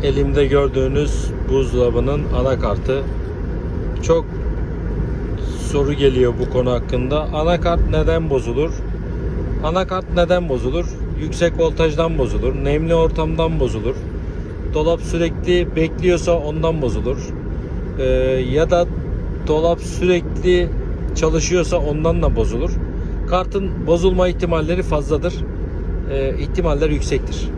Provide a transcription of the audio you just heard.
Elimde gördüğünüz buzdolabının anakartı. Çok soru geliyor bu konu hakkında. Anakart neden bozulur? Anakart neden bozulur? Yüksek voltajdan bozulur. Nemli ortamdan bozulur. Dolap sürekli bekliyorsa ondan bozulur. Ya da dolap sürekli çalışıyorsa ondan da bozulur. Kartın bozulma ihtimalleri fazladır. İhtimaller yüksektir.